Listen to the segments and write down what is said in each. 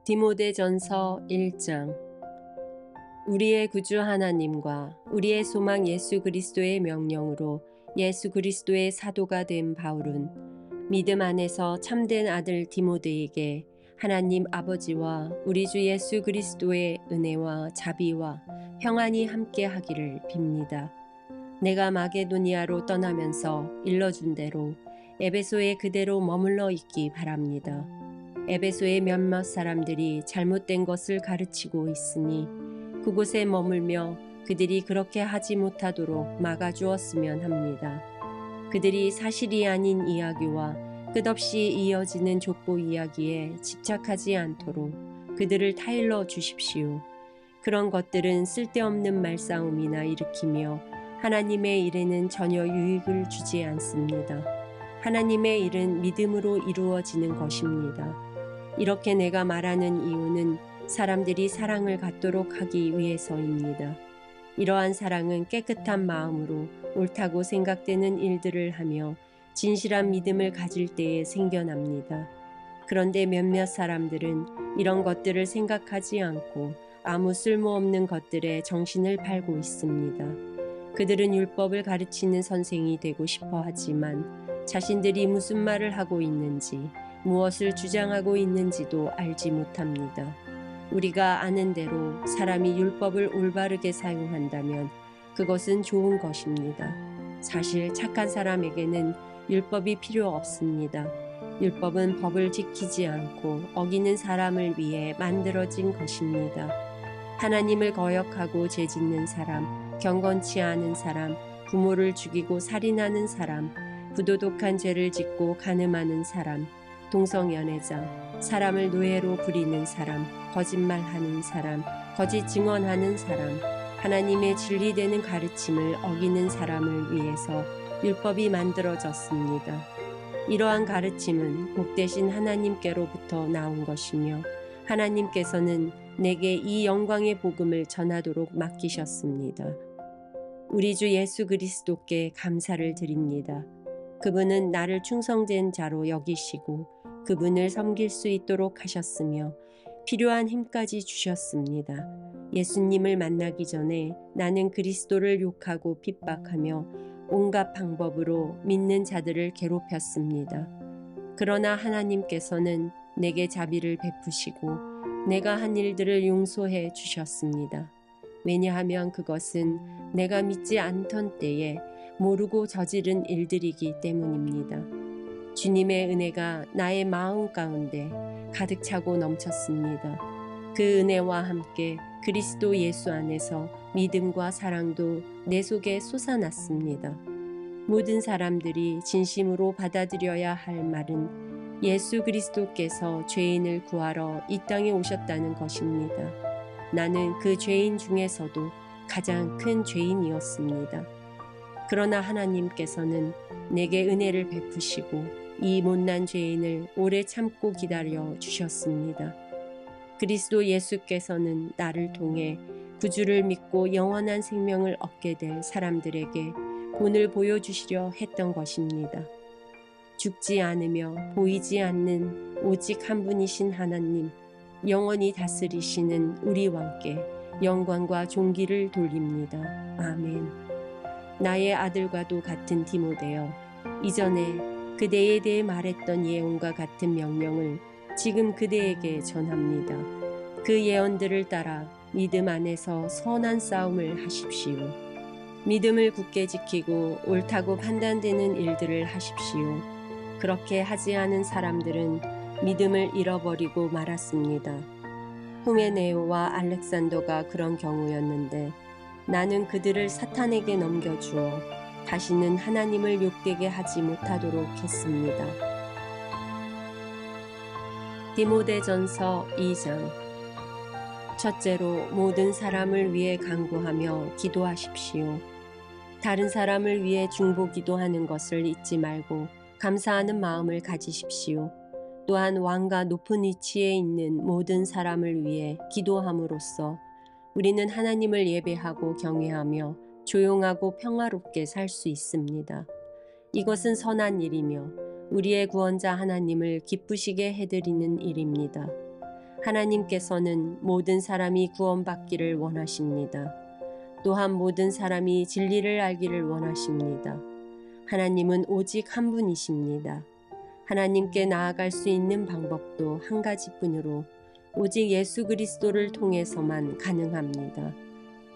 디모데전서 1장. 우리의 구주 하나님과 우리의 소망 예수 그리스도의 명령으로 예수 그리스도의 사도가 된 바울은 믿음 안에서 참된 아들 디모데에게 하나님 아버지와 우리 주 예수 그리스도의 은혜와 자비와 평안이 함께 하기를 빕니다. 내가 마게도니아로 떠나면서 일러준 대로 에베소에 그대로 머물러 있기 바랍니다. 에베소의 몇몇 사람들이 잘못된 것을 가르치고 있으니 그곳에 머물며 그들이 그렇게 하지 못하도록 막아주었으면 합니다. 그들이 사실이 아닌 이야기와 끝없이 이어지는 족보 이야기에 집착하지 않도록 그들을 타일러 주십시오. 그런 것들은 쓸데없는 말싸움이나 일으키며 하나님의 일에는 전혀 유익을 주지 않습니다. 하나님의 일은 믿음으로 이루어지는 것입니다. 이렇게 내가 말하는 이유는 사람들이 사랑을 갖도록 하기 위해서입니다. 이러한 사랑은 깨끗한 마음으로 옳다고 생각되는 일들을 하며 진실한 믿음을 가질 때에 생겨납니다. 그런데 몇몇 사람들은 이런 것들을 생각하지 않고 아무 쓸모없는 것들에 정신을 팔고 있습니다. 그들은 율법을 가르치는 선생이 되고 싶어 하지만 자신들이 무슨 말을 하고 있는지 무엇을 주장하고 있는지도 알지 못합니다. 우리가 아는 대로 사람이 율법을 올바르게 사용한다면 그것은 좋은 것입니다. 사실 착한 사람에게는 율법이 필요 없습니다. 율법은 법을 지키지 않고 어기는 사람을 위해 만들어진 것입니다. 하나님을 거역하고 죄짓는 사람, 경건치 않은 사람, 부모를 죽이고 살인하는 사람, 부도덕한 죄를 짓고 간음하는 사람, 동성연애자, 사람을 노예로 부리는 사람, 거짓말하는 사람, 거짓 증언하는 사람, 하나님의 진리되는 가르침을 어기는 사람을 위해서 율법이 만들어졌습니다. 이러한 가르침은 복되신 하나님께로부터 나온 것이며 하나님께서는 내게 이 영광의 복음을 전하도록 맡기셨습니다. 우리 주 예수 그리스도께 감사를 드립니다. 그분은 나를 충성된 자로 여기시고 그분을 섬길 수 있도록 하셨으며 필요한 힘까지 주셨습니다. 예수님을 만나기 전에 나는 그리스도를 욕하고 핍박하며 온갖 방법으로 믿는 자들을 괴롭혔습니다. 그러나 하나님께서는 내게 자비를 베푸시고 내가 한 일들을 용서해 주셨습니다. 왜냐하면 그것은 내가 믿지 않던 때에 모르고 저지른 일들이기 때문입니다. 주님의 은혜가 나의 마음 가운데 가득 차고 넘쳤습니다. 그 은혜와 함께 그리스도 예수 안에서 믿음과 사랑도 내 속에 솟아났습니다. 모든 사람들이 진심으로 받아들여야 할 말은 예수 그리스도께서 죄인을 구하러 이 땅에 오셨다는 것입니다. 나는 그 죄인 중에서도 가장 큰 죄인이었습니다. 그러나 하나님께서는 내게 은혜를 베푸시고 이 못난 죄인을 오래 참고 기다려 주셨습니다. 그리스도 예수께서는 나를 통해 구주를 믿고 영원한 생명을 얻게 될 사람들에게 본을 보여주시려 했던 것입니다. 죽지 않으며 보이지 않는 오직 한 분이신 하나님, 영원히 다스리시는 우리 왕께 영광과 존귀를 돌립니다. 아멘. 나의 아들과도 같은 디모데여, 이전에 그대에 대해 말했던 예언과 같은 명령을 지금 그대에게 전합니다. 그 예언들을 따라 믿음 안에서 선한 싸움을 하십시오. 믿음을 굳게 지키고 옳다고 판단되는 일들을 하십시오. 그렇게 하지 않은 사람들은 믿음을 잃어버리고 말았습니다. 후메네오와 알렉산더가 그런 경우였는데 나는 그들을 사탄에게 넘겨주어 다시는 하나님을 욕되게 하지 못하도록 했습니다. 디모데전서 2장. 첫째로 모든 사람을 위해 간구하며 기도하십시오. 다른 사람을 위해 중보기도하는 것을 잊지 말고 감사하는 마음을 가지십시오. 또한 왕과 높은 위치에 있는 모든 사람을 위해 기도함으로써 우리는 하나님을 예배하고 경외하며 조용하고 평화롭게 살 수 있습니다. 이것은 선한 일이며 우리의 구원자 하나님을 기쁘시게 해드리는 일입니다. 하나님께서는 모든 사람이 구원받기를 원하십니다. 또한 모든 사람이 진리를 알기를 원하십니다. 하나님은 오직 한 분이십니다. 하나님께 나아갈 수 있는 방법도 한 가지뿐으로 오직 예수 그리스도를 통해서만 가능합니다.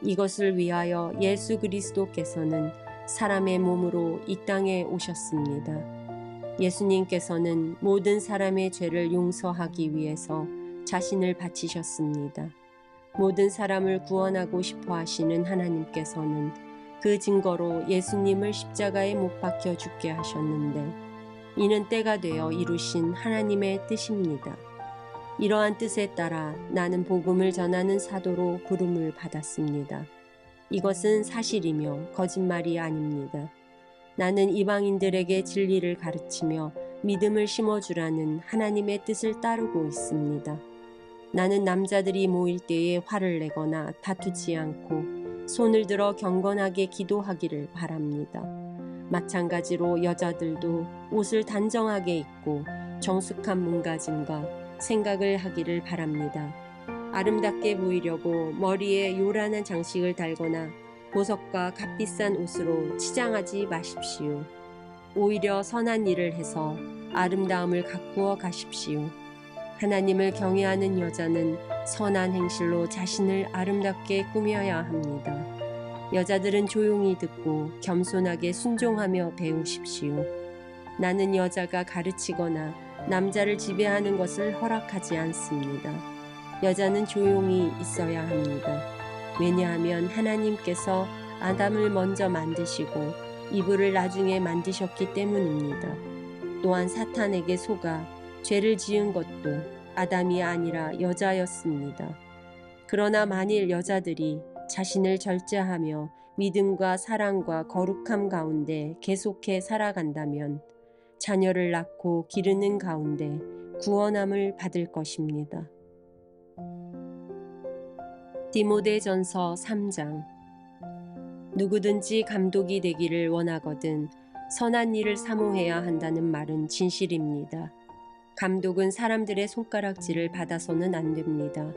이것을 위하여 예수 그리스도께서는 사람의 몸으로 이 땅에 오셨습니다. 예수님께서는 모든 사람의 죄를 용서하기 위해서 자신을 바치셨습니다. 모든 사람을 구원하고 싶어 하시는 하나님께서는 그 증거로 예수님을 십자가에 못 박혀 죽게 하셨는데 이는 때가 되어 이루신 하나님의 뜻입니다. 이러한 뜻에 따라 나는 복음을 전하는 사도로 부름을 받았습니다. 이것은 사실이며 거짓말이 아닙니다. 나는 이방인들에게 진리를 가르치며 믿음을 심어주라는 하나님의 뜻을 따르고 있습니다. 나는 남자들이 모일 때에 화를 내거나 다투지 않고 손을 들어 경건하게 기도하기를 바랍니다. 마찬가지로 여자들도 옷을 단정하게 입고 정숙한 몸가짐과 생각을 하기를 바랍니다. 아름답게 보이려고 머리에 요란한 장식을 달거나 보석과 값비싼 옷으로 치장하지 마십시오. 오히려 선한 일을 해서 아름다움을 가꾸어 가십시오. 하나님을 경외하는 여자는 선한 행실로 자신을 아름답게 꾸며야 합니다. 여자들은 조용히 듣고 겸손하게 순종하며 배우십시오. 나는 여자가 가르치거나 남자를 지배하는 것을 허락하지 않습니다. 여자는 조용히 있어야 합니다. 왜냐하면 하나님께서 아담을 먼저 만드시고 이브를 나중에 만드셨기 때문입니다. 또한 사탄에게 속아 죄를 지은 것도 아담이 아니라 여자였습니다. 그러나 만일 여자들이 자신을 절제하며 믿음과 사랑과 거룩함 가운데 계속해 살아간다면 자녀를 낳고 기르는 가운데 구원함을 받을 것입니다. 디모데전서 3장. 누구든지 감독이 되기를 원하거든 선한 일을 사모해야 한다는 말은 진실입니다. 감독은 사람들의 손가락질을 받아서는 안 됩니다.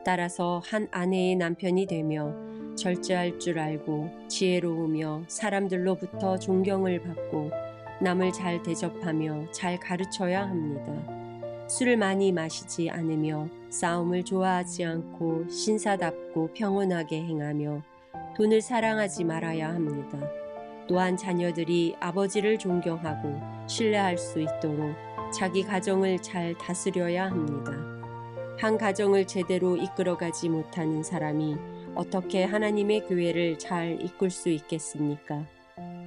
따라서 한 아내의 남편이 되며 절제할 줄 알고 지혜로우며 사람들로부터 존경을 받고 남을 잘 대접하며 잘 가르쳐야 합니다. 술을 많이 마시지 않으며 싸움을 좋아하지 않고 신사답고 평온하게 행하며 돈을 사랑하지 말아야 합니다. 또한 자녀들이 아버지를 존경하고 신뢰할 수 있도록 자기 가정을 잘 다스려야 합니다. 한 가정을 제대로 이끌어가지 못하는 사람이 어떻게 하나님의 교회를 잘 이끌 수 있겠습니까?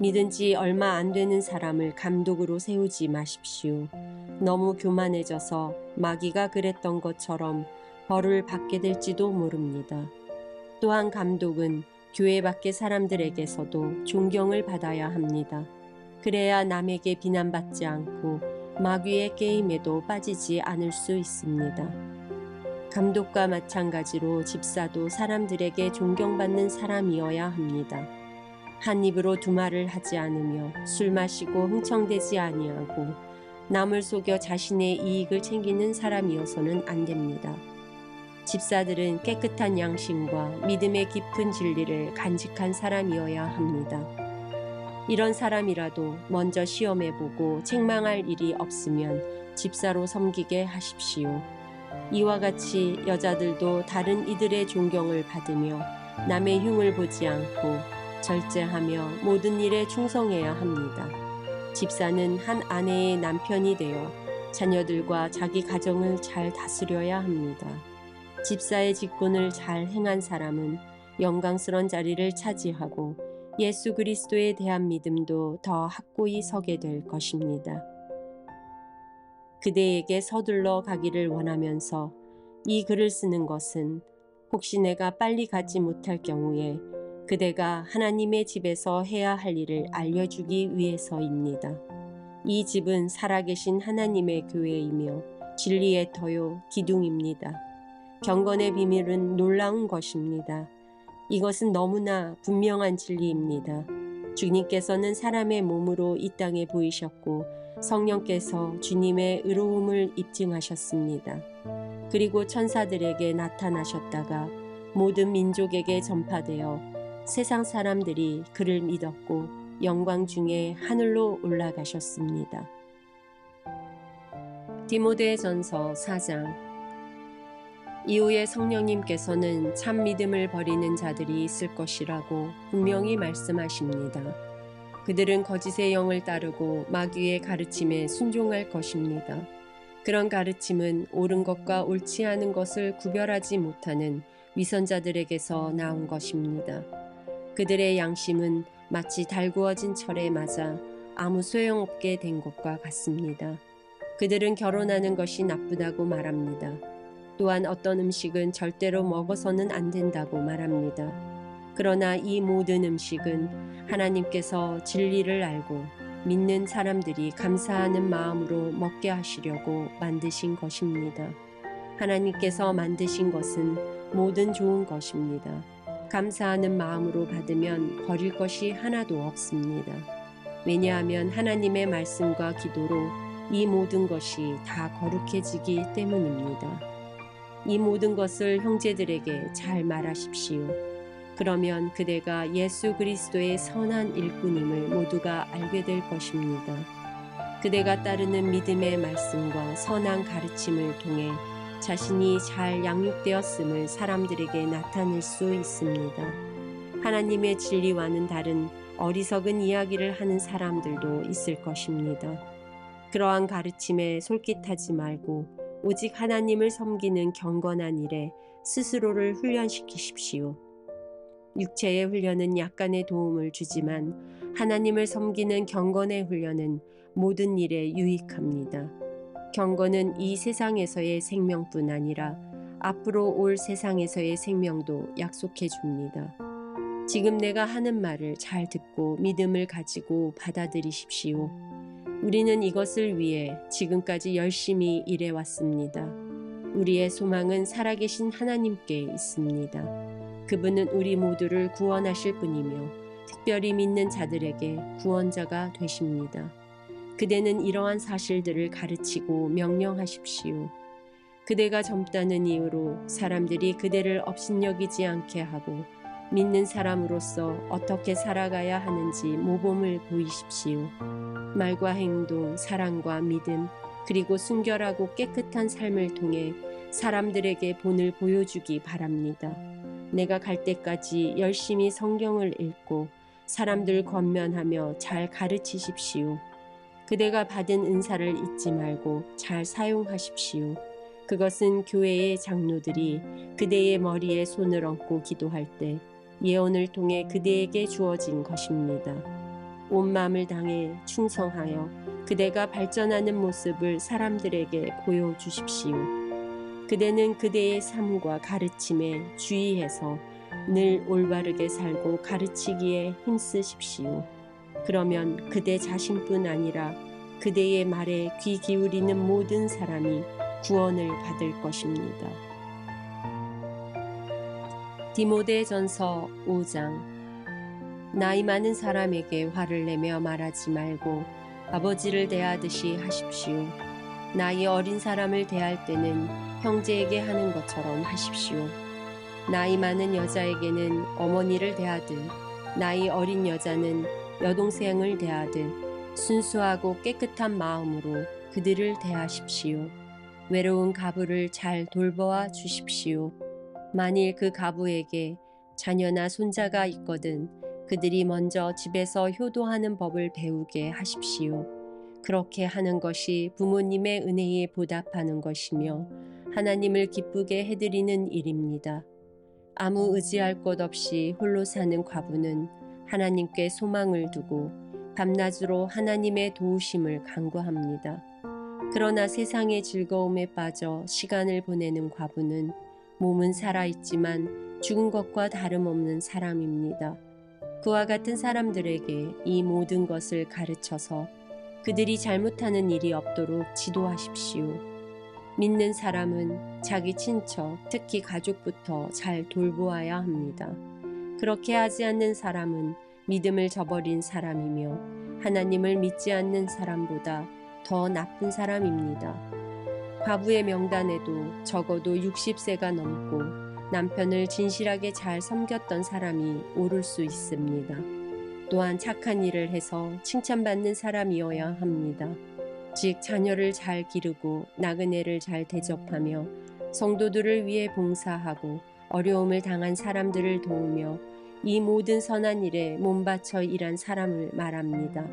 믿은 지 얼마 안 되는 사람을 감독으로 세우지 마십시오. 너무 교만해져서 마귀가 그랬던 것처럼 벌을 받게 될지도 모릅니다. 또한 감독은 교회 밖의 사람들에게서도 존경을 받아야 합니다. 그래야 남에게 비난받지 않고 마귀의 게임에도 빠지지 않을 수 있습니다. 감독과 마찬가지로 집사도 사람들에게 존경받는 사람이어야 합니다. 한 입으로 두 말을 하지 않으며 술 마시고 흥청대지 아니하고 남을 속여 자신의 이익을 챙기는 사람이어서는 안 됩니다. 집사들은 깨끗한 양심과 믿음의 깊은 진리를 간직한 사람이어야 합니다. 이런 사람이라도 먼저 시험해보고 책망할 일이 없으면 집사로 섬기게 하십시오. 이와 같이 여자들도 다른 이들의 존경을 받으며 남의 흉을 보지 않고 절제하며 모든 일에 충성해야 합니다. 집사는 한 아내의 남편이 되어 자녀들과 자기 가정을 잘 다스려야 합니다. 집사의 직분을 잘 행한 사람은 영광스러운 자리를 차지하고 예수 그리스도에 대한 믿음도 더 확고히 서게 될 것입니다. 그대에게 서둘러 가기를 원하면서 이 글을 쓰는 것은 혹시 내가 빨리 가지 못할 경우에 그대가 하나님의 집에서 해야 할 일을 알려주기 위해서입니다. 이 집은 살아계신 하나님의 교회이며 진리의 터요 기둥입니다. 경건의 비밀은 놀라운 것입니다. 이것은 너무나 분명한 진리입니다. 주님께서는 사람의 몸으로 이 땅에 보이셨고 성령께서 주님의 의로움을 입증하셨습니다. 그리고 천사들에게 나타나셨다가 모든 민족에게 전파되어 세상 사람들이 그를 믿었고 영광 중에 하늘로 올라가셨습니다. 디모데전서 4장. 이후에 성령님께서는 참 믿음을 버리는 자들이 있을 것이라고 분명히 말씀하십니다. 그들은 거짓의 영을 따르고 마귀의 가르침에 순종할 것입니다. 그런 가르침은 옳은 것과 옳지 않은 것을 구별하지 못하는 위선자들에게서 나온 것입니다. 그들의 양심은 마치 달구어진 철에 맞아 아무 소용없게 된 것과 같습니다. 그들은 결혼하는 것이 나쁘다고 말합니다. 또한 어떤 음식은 절대로 먹어서는 안 된다고 말합니다. 그러나 이 모든 음식은 하나님께서 진리를 알고 믿는 사람들이 감사하는 마음으로 먹게 하시려고 만드신 것입니다. 하나님께서 만드신 것은 모든 좋은 것입니다. 감사하는 마음으로 받으면 버릴 것이 하나도 없습니다. 왜냐하면 하나님의 말씀과 기도로 이 모든 것이 다 거룩해지기 때문입니다. 이 모든 것을 형제들에게 잘 말하십시오. 그러면 그대가 예수 그리스도의 선한 일꾼임을 모두가 알게 될 것입니다. 그대가 따르는 믿음의 말씀과 선한 가르침을 통해 자신이 잘 양육되었음을 사람들에게 나타낼 수 있습니다. 하나님의 진리와는 다른 어리석은 이야기를 하는 사람들도 있을 것입니다. 그러한 가르침에 솔깃하지 말고 오직 하나님을 섬기는 경건한 일에 스스로를 훈련시키십시오. 육체의 훈련은 약간의 도움을 주지만 하나님을 섬기는 경건의 훈련은 모든 일에 유익합니다. 경건은 이 세상에서의 생명뿐 아니라 앞으로 올 세상에서의 생명도 약속해 줍니다. 지금 내가 하는 말을 잘 듣고 믿음을 가지고 받아들이십시오. 우리는 이것을 위해 지금까지 열심히 일해왔습니다. 우리의 소망은 살아계신 하나님께 있습니다. 그분은 우리 모두를 구원하실 분이며 특별히 믿는 자들에게 구원자가 되십니다. 그대는 이러한 사실들을 가르치고 명령하십시오. 그대가 젊다는 이유로 사람들이 그대를 업신여기지 않게 하고 믿는 사람으로서 어떻게 살아가야 하는지 모범을 보이십시오. 말과 행동, 사랑과 믿음, 그리고 순결하고 깨끗한 삶을 통해 사람들에게 본을 보여주기 바랍니다. 내가 갈 때까지 열심히 성경을 읽고 사람들 권면하며 잘 가르치십시오. 그대가 받은 은사를 잊지 말고 잘 사용하십시오. 그것은 교회의 장로들이 그대의 머리에 손을 얹고 기도할 때 예언을 통해 그대에게 주어진 것입니다. 온 마음을 다해 충성하여 그대가 발전하는 모습을 사람들에게 보여주십시오. 그대는 그대의 삶과 가르침에 주의해서 늘 올바르게 살고 가르치기에 힘쓰십시오. 그러면 그대 자신뿐 아니라 그대의 말에 귀 기울이는 모든 사람이 구원을 받을 것입니다. 디모데전서 5장. 나이 많은 사람에게 화를 내며 말하지 말고 아버지를 대하듯이 하십시오. 나이 어린 사람을 대할 때는 형제에게 하는 것처럼 하십시오. 나이 많은 여자에게는 어머니를 대하듯 나이 어린 여자는 여동생을 대하듯 순수하고 깨끗한 마음으로 그들을 대하십시오. 외로운 가부를 잘 돌보아 주십시오. 만일 그 가부에게 자녀나 손자가 있거든 그들이 먼저 집에서 효도하는 법을 배우게 하십시오. 그렇게 하는 것이 부모님의 은혜에 보답하는 것이며 하나님을 기쁘게 해드리는 일입니다. 아무 의지할 것 없이 홀로 사는 과부는 하나님께 소망을 두고 밤낮으로 하나님의 도우심을 간구합니다. 그러나 세상의 즐거움에 빠져 시간을 보내는 과부는 몸은 살아있지만 죽은 것과 다름없는 사람입니다. 그와 같은 사람들에게 이 모든 것을 가르쳐서 그들이 잘못하는 일이 없도록 지도하십시오. 믿는 사람은 자기 친척, 특히 가족부터 잘 돌보아야 합니다. 그렇게 하지 않는 사람은 믿음을 저버린 사람이며 하나님을 믿지 않는 사람보다 더 나쁜 사람입니다. 과부의 명단에도 적어도 60세가 넘고 남편을 진실하게 잘 섬겼던 사람이 오를 수 있습니다. 또한 착한 일을 해서 칭찬받는 사람이어야 합니다. 즉 자녀를 잘 기르고 나그네를 잘 대접하며 성도들을 위해 봉사하고 어려움을 당한 사람들을 도우며 이 모든 선한 일에 몸바쳐 일한 사람을 말합니다.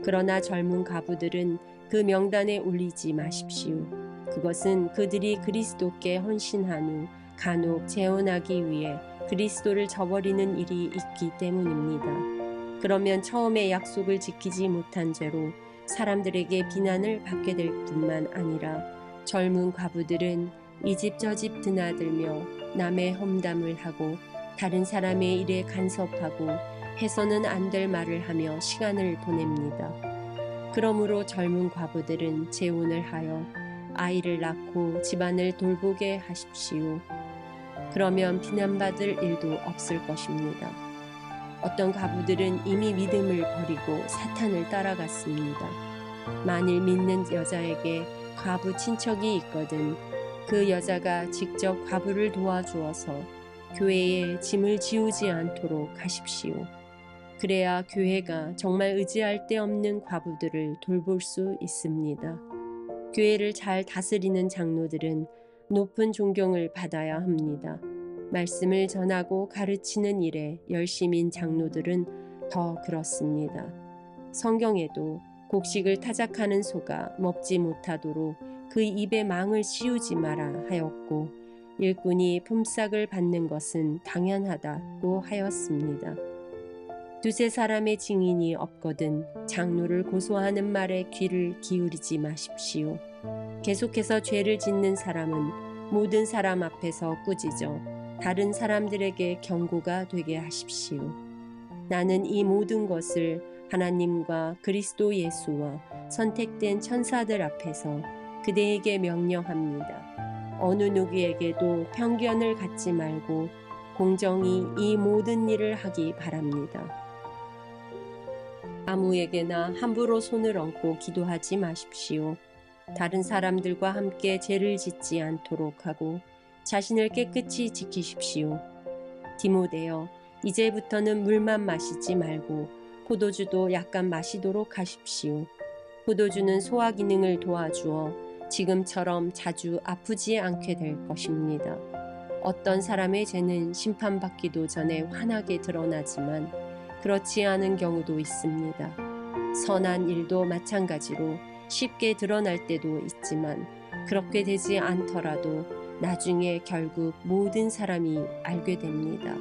그러나 젊은 과부들은 그 명단에 올리지 마십시오. 그것은 그들이 그리스도께 헌신한 후 간혹 재혼하기 위해 그리스도를 저버리는 일이 있기 때문입니다. 그러면 처음에 약속을 지키지 못한 죄로 사람들에게 비난을 받게 될 뿐만 아니라 젊은 과부들은 이 집 저 집 드나들며 남의 험담을 하고 다른 사람의 일에 간섭하고 해서는 안 될 말을 하며 시간을 보냅니다. 그러므로 젊은 과부들은 재혼을 하여 아이를 낳고 집안을 돌보게 하십시오. 그러면 비난받을 일도 없을 것입니다. 어떤 과부들은 이미 믿음을 버리고 사탄을 따라갔습니다. 만일 믿는 여자에게 과부 친척이 있거든 그 여자가 직접 과부를 도와주어서 교회에 짐을 지우지 않도록 하십시오. 그래야 교회가 정말 의지할 데 없는 과부들을 돌볼 수 있습니다. 교회를 잘 다스리는 장로들은 높은 존경을 받아야 합니다. 말씀을 전하고 가르치는 일에 열심인 장로들은 더 그렇습니다. 성경에도 곡식을 타작하는 소가 먹지 못하도록 그 입에 망을 씌우지 마라 하였고 일꾼이 품삯을 받는 것은 당연하다고 하였습니다. 두세 사람의 증인이 없거든 장로를 고소하는 말에 귀를 기울이지 마십시오. 계속해서 죄를 짓는 사람은 모든 사람 앞에서 꾸짖어 다른 사람들에게 경고가 되게 하십시오. 나는 이 모든 것을 하나님과 그리스도 예수와 선택된 천사들 앞에서 그대에게 명령합니다. 어느 누구에게도 편견을 갖지 말고 공정히 이 모든 일을 하기 바랍니다. 아무에게나 함부로 손을 얹고 기도하지 마십시오. 다른 사람들과 함께 죄를 짓지 않도록 하고 자신을 깨끗이 지키십시오. 디모데여, 이제부터는 물만 마시지 말고 포도주도 약간 마시도록 하십시오. 포도주는 소화 기능을 도와주어 지금처럼 자주 아프지 않게 될 것입니다. 어떤 사람의 죄는 심판받기도 전에 환하게 드러나지만 그렇지 않은 경우도 있습니다. 선한 일도 마찬가지로 쉽게 드러날 때도 있지만 그렇게 되지 않더라도 나중에 결국 모든 사람이 알게 됩니다.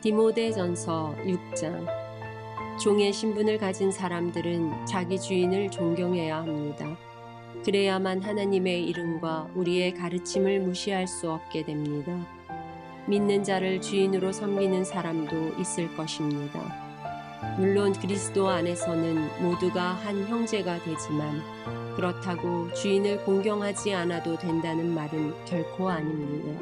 디모데전서 6장. 종의 신분을 가진 사람들은 자기 주인을 존경해야 합니다. 그래야만 하나님의 이름과 우리의 가르침을 무시할 수 없게 됩니다. 믿는 자를 주인으로 섬기는 사람도 있을 것입니다. 물론 그리스도 안에서는 모두가 한 형제가 되지만 그렇다고 주인을 공경하지 않아도 된다는 말은 결코 아닙니다.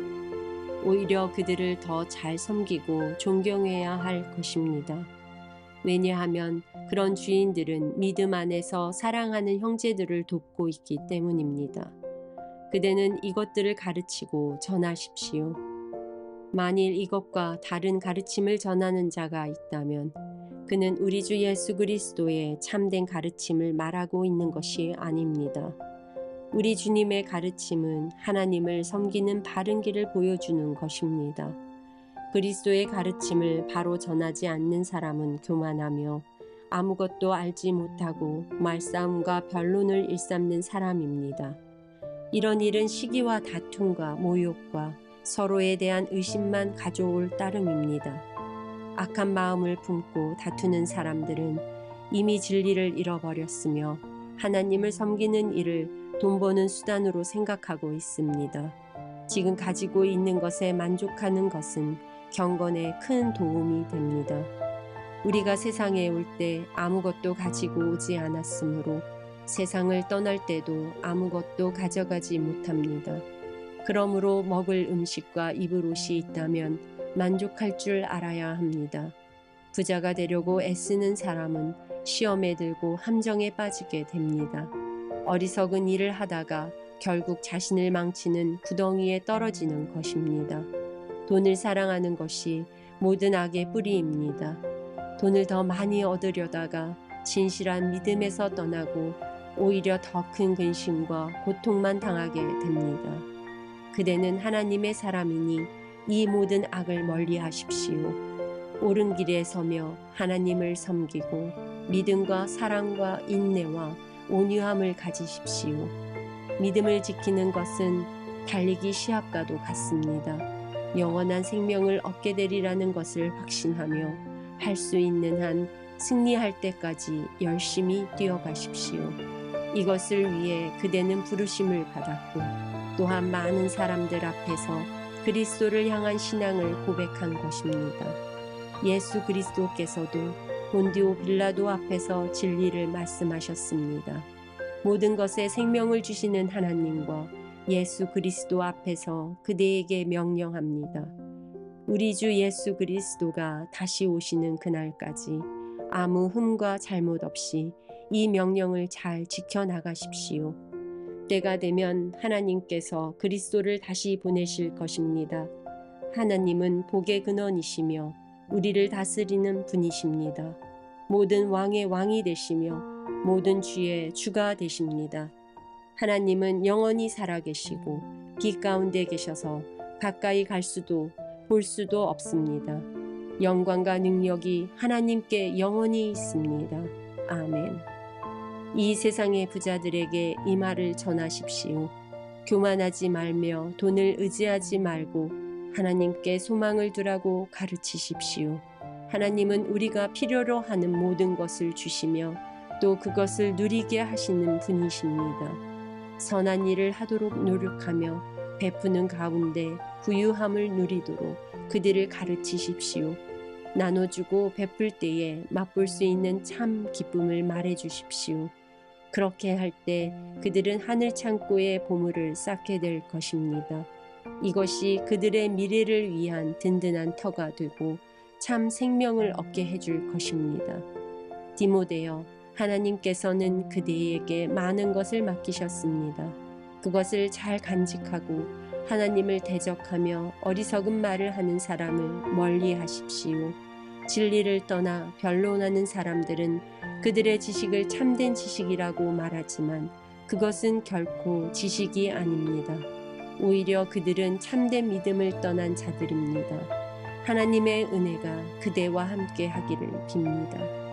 오히려 그들을 더 잘 섬기고 존경해야 할 것입니다. 왜냐하면 그런 주인들은 믿음 안에서 사랑하는 형제들을 돕고 있기 때문입니다. 그대는 이것들을 가르치고 전하십시오. 만일 이것과 다른 가르침을 전하는 자가 있다면 그는 우리 주 예수 그리스도의 참된 가르침을 말하고 있는 것이 아닙니다. 우리 주님의 가르침은 하나님을 섬기는 바른 길을 보여주는 것입니다. 그리스도의 가르침을 바로 전하지 않는 사람은 교만하며 아무것도 알지 못하고 말싸움과 변론을 일삼는 사람입니다. 이런 일은 시기와 다툼과 모욕과 서로에 대한 의심만 가져올 따름입니다. 악한 마음을 품고 다투는 사람들은 이미 진리를 잃어버렸으며 하나님을 섬기는 일을 돈 버는 수단으로 생각하고 있습니다. 지금 가지고 있는 것에 만족하는 것은 경건에 큰 도움이 됩니다. 우리가 세상에 올 때 아무것도 가지고 오지 않았으므로 세상을 떠날 때도 아무것도 가져가지 못합니다. 그러므로 먹을 음식과 입을 옷이 있다면 만족할 줄 알아야 합니다. 부자가 되려고 애쓰는 사람은 시험에 들고 함정에 빠지게 됩니다. 어리석은 일을 하다가 결국 자신을 망치는 구덩이에 떨어지는 것입니다. 돈을 사랑하는 것이 모든 악의 뿌리입니다. 돈을 더 많이 얻으려다가 진실한 믿음에서 떠나고 오히려 더 큰 근심과 고통만 당하게 됩니다. 그대는 하나님의 사람이니 이 모든 악을 멀리 하십시오. 옳은 길에 서며 하나님을 섬기고 믿음과 사랑과 인내와 온유함을 가지십시오. 믿음을 지키는 것은 달리기 시합과도 같습니다. 영원한 생명을 얻게 되리라는 것을 확신하며 할 수 있는 한 승리할 때까지 열심히 뛰어가십시오. 이것을 위해 그대는 부르심을 받았고 또한 많은 사람들 앞에서 그리스도를 향한 신앙을 고백한 것입니다. 예수 그리스도께서도 본디오 빌라도 앞에서 진리를 말씀하셨습니다. 모든 것에 생명을 주시는 하나님과 예수 그리스도 앞에서 그대에게 명령합니다. 우리 주 예수 그리스도가 다시 오시는 그날까지 아무 흠과 잘못 없이 이 명령을 잘 지켜나가십시오. 때가 되면 하나님께서 그리스도를 다시 보내실 것입니다. 하나님은 복의 근원이시며 우리를 다스리는 분이십니다. 모든 왕의 왕이 되시며 모든 주의 주가 되십니다. 하나님은 영원히 살아계시고 빛 가운데 계셔서 가까이 갈 수도 볼 수도 없습니다. 영광과 능력이 하나님께 영원히 있습니다. 아멘. 이 세상의 부자들에게 이 말을 전하십시오. 교만하지 말며 돈을 의지하지 말고 하나님께 소망을 두라고 가르치십시오. 하나님은 우리가 필요로 하는 모든 것을 주시며 또 그것을 누리게 하시는 분이십니다. 선한 일을 하도록 노력하며 베푸는 가운데 부유함을 누리도록 그들을 가르치십시오. 나눠주고 베풀 때에 맛볼 수 있는 참 기쁨을 말해주십시오. 그렇게 할 때 그들은 하늘 창고에 보물을 쌓게 될 것입니다. 이것이 그들의 미래를 위한 든든한 터가 되고 참 생명을 얻게 해줄 것입니다. 디모데여, 하나님께서는 그대에게 많은 것을 맡기셨습니다. 그것을 잘 간직하고 하나님을 대적하며 어리석은 말을 하는 사람을 멀리 하십시오. 진리를 떠나 변론하는 사람들은 그들의 지식을 참된 지식이라고 말하지만 그것은 결코 지식이 아닙니다. 오히려 그들은 참된 믿음을 떠난 자들입니다. 하나님의 은혜가 그대와 함께 하기를 빕니다.